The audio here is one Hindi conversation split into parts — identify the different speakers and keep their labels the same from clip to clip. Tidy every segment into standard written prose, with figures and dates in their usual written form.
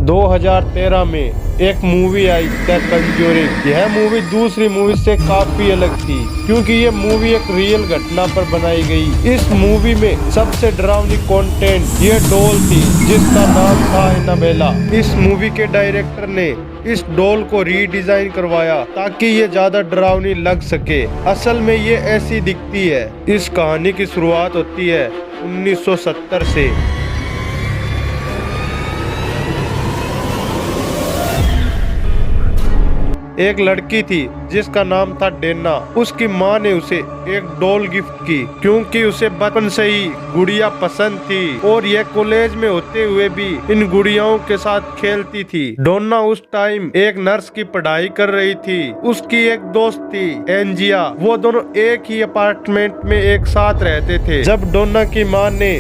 Speaker 1: 2013 में एक मूवी आई द कंज्यूरिंग। यह मूवी दूसरी मूवी से काफी अलग थी क्योंकि ये मूवी एक रियल घटना पर बनाई गई। इस मूवी में सबसे डरावनी कंटेंट ये डॉल थी जिसका नाम था एनाबेला। इस मूवी के डायरेक्टर ने इस डॉल को रीडिजाइन करवाया ताकि ये ज्यादा डरावनी लग सके। असल में ये ऐसी दिखती है। इस कहानी की शुरुआत होती है 1970 से। एक लड़की थी जिसका नाम था डेना। उसकी माँ ने उसे एक डॉल गिफ्ट की क्योंकि उसे बचपन से ही गुड़िया पसंद थी और यह कॉलेज में होते हुए भी इन गुड़ियाओं के साथ खेलती थी। डोना उस टाइम एक नर्स की पढ़ाई कर रही थी। उसकी एक दोस्त थी एंजिया। वो दोनों एक ही अपार्टमेंट में एक साथ रहते थे। जब डोना की माँ ने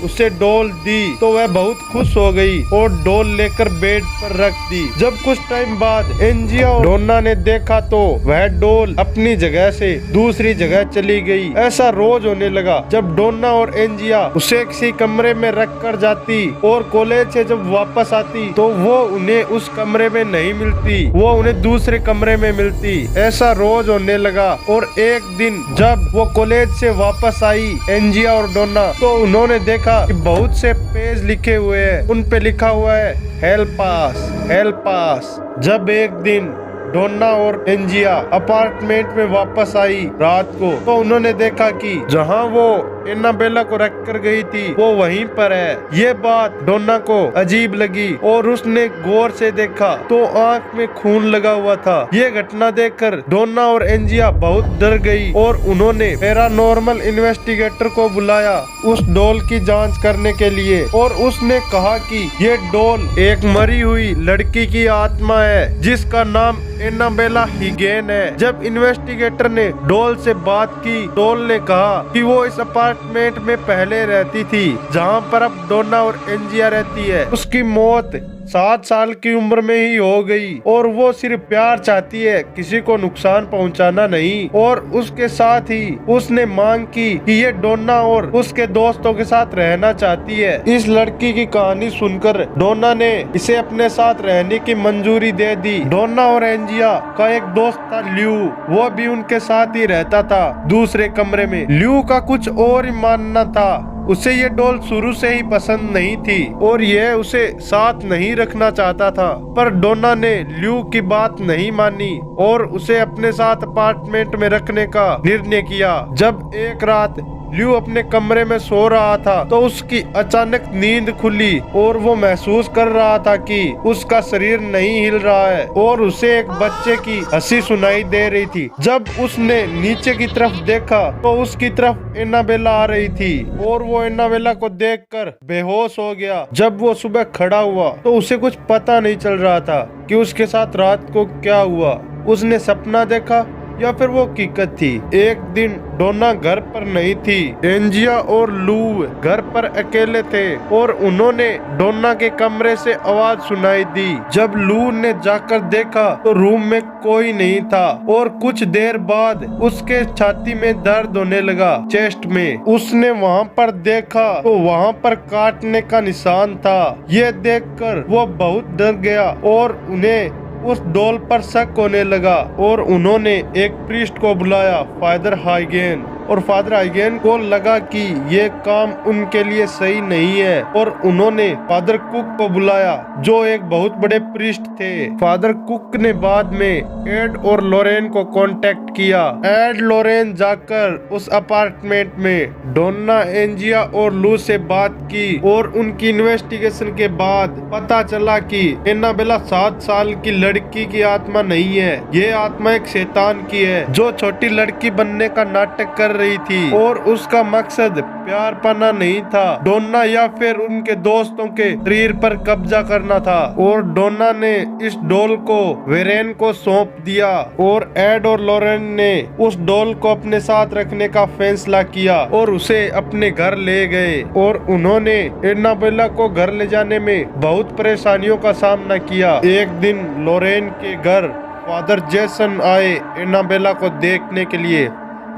Speaker 1: उसे डॉल दी तो वह बहुत खुश हो गई और डॉल लेकर बेड पर रख दी। जब कुछ टाइम बाद एंजिया और डोना ने देखा तो वह डॉल अपनी जगह से दूसरी जगह चली गई। ऐसा रोज होने लगा। जब डोना और एंजिया उसे किसी कमरे में रख कर जाती और कॉलेज से जब वापस आती तो वो उन्हें उस कमरे में नहीं मिलती, वो उन्हें दूसरे कमरे में मिलती। ऐसा रोज होने लगा और एक दिन जब वो कॉलेज से वापस आई एंजिया और डोना तो उन्होंने देखा कि बहुत से पेज लिखे हुए हैं। उन पे लिखा हुआ है हेल्प अस, हेल्प अस। जब एक दिन डोना और एंजिया अपार्टमेंट में वापस आई रात को तो उन्होंने देखा कि जहां वो एनाबेला को रख कर गई थी वो वहीं पर है। ये बात डोना को अजीब लगी और उसने गौर से देखा तो आंख में खून लगा हुआ था। ये घटना देखकर डोना और एंजिया बहुत डर गई और उन्होंने पैरानॉर्मल इन्वेस्टिगेटर को बुलाया उस डॉल की जांच करने के लिए। और उसने कहा कि ये डॉल एक मरी हुई लड़की की आत्मा है जिसका नाम एनाबेला हिगेन है। जब इन्वेस्टिगेटर ने डॉल से बात की, डॉल ने कहा कि वो इस अपार्टमेंट में पहले रहती थी जहां पर अब डोना और एंजिया रहती है। उसकी मौत 7 साल की उम्र में ही हो गई और वो सिर्फ प्यार चाहती है, किसी को नुकसान पहुंचाना नहीं। और उसके साथ ही उसने मांग की कि ये डोना और उसके दोस्तों के साथ रहना चाहती है। इस लड़की की कहानी सुनकर डोना ने इसे अपने साथ रहने की मंजूरी दे दी। डोना और एंजिया का एक दोस्त था ल्यू, वो भी उनके साथ ही रहता था दूसरे कमरे में। ल्यू का कुछ और ही मानना था। उसे ये डॉल शुरू से ही पसंद नहीं थी और यह उसे साथ नहीं रखना चाहता था। पर डोना ने ल्यू की बात नहीं मानी और उसे अपने साथ अपार्टमेंट में रखने का निर्णय किया। जब एक रात ल्यू अपने कमरे में सो रहा था तो उसकी अचानक नींद खुली और वो महसूस कर रहा था कि उसका शरीर नहीं हिल रहा है और उसे एक बच्चे की हंसी सुनाई दे रही थी। जब उसने नीचे की तरफ देखा तो उसकी तरफ एनाबेला आ रही थी और वो एनाबेला को देखकर बेहोश हो गया। जब वो सुबह खड़ा हुआ तो उसे कुछ पता नहीं चल रहा था कि उसके साथ रात को क्या हुआ। उसने सपना देखा या फिर वो हकीकत थी। एक दिन डोना घर पर नहीं थी। एंजिया और लू घर पर अकेले थे और उन्होंने डोना के कमरे से आवाज सुनाई दी। जब लू ने जाकर देखा तो रूम में कोई नहीं था और कुछ देर बाद उसके छाती में दर्द होने लगा, चेस्ट में। उसने वहां पर देखा तो वहां पर काटने का निशान था। ये देखकर वो बहुत डर गया और उन्हें उस डॉल पर शक होने लगा और उन्होंने एक प्रीस्ट को बुलाया, फादर हाइगेन। और फादर हाइगेन को लगा कि ये काम उनके लिए सही नहीं है और उन्होंने फादर कुक को बुलाया जो एक बहुत बड़े प्रीस्ट थे। फादर कुक ने बाद में एड और लोरेन को कांटेक्ट किया। एड लोरेन जाकर उस अपार्टमेंट में डोना, एंजिया और लू से बात की और उनकी इन्वेस्टिगेशन के बाद पता चला कि एनाबेला 7 साल की लड़की की आत्मा नहीं है। ये आत्मा एक शैतान की है जो छोटी लड़की बनने का नाटक कर रही थी और उसका मकसद प्यार पाना नहीं था, डोना या फिर उनके दोस्तों के शरीर पर कब्जा करना था। और डोना ने इस डॉल को वेरेन को सौंप दिया और एड और लोरेन ने उस डॉल को अपने साथ रखने का फैसला किया और उसे अपने घर ले गए। और उन्होंने एनाबेला को घर ले जाने में बहुत परेशानियों का सामना किया। एक दिन लोरेन के घर फादर जेसन आए एनाबेला को देखने के लिए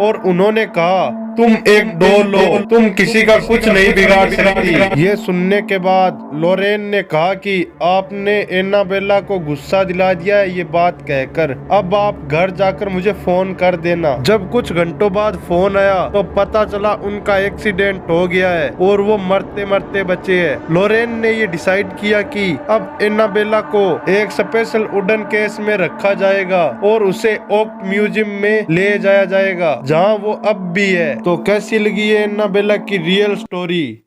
Speaker 1: और उन्होंने कहा तुम एक डॉल हो, तुम किसी का कुछ नहीं बिगाड़ सकती। ये सुनने के बाद लोरेन ने कहा कि आपने एनाबेला को गुस्सा दिला दिया है ये बात कहकर, अब आप घर जाकर मुझे फोन कर देना। जब कुछ घंटों बाद फोन आया तो पता चला उनका एक्सीडेंट हो गया है और वो मरते मरते बचे हैं। लोरेन ने ये डिसाइड किया कि अब एनाबेला को एक स्पेशल वुडन केस में रखा जाएगा और उसे ओक म्यूजियम में ले जाया जाएगा जहाँ वो अब भी है। तो कैसी लगी है एनाबेला की रियल स्टोरी?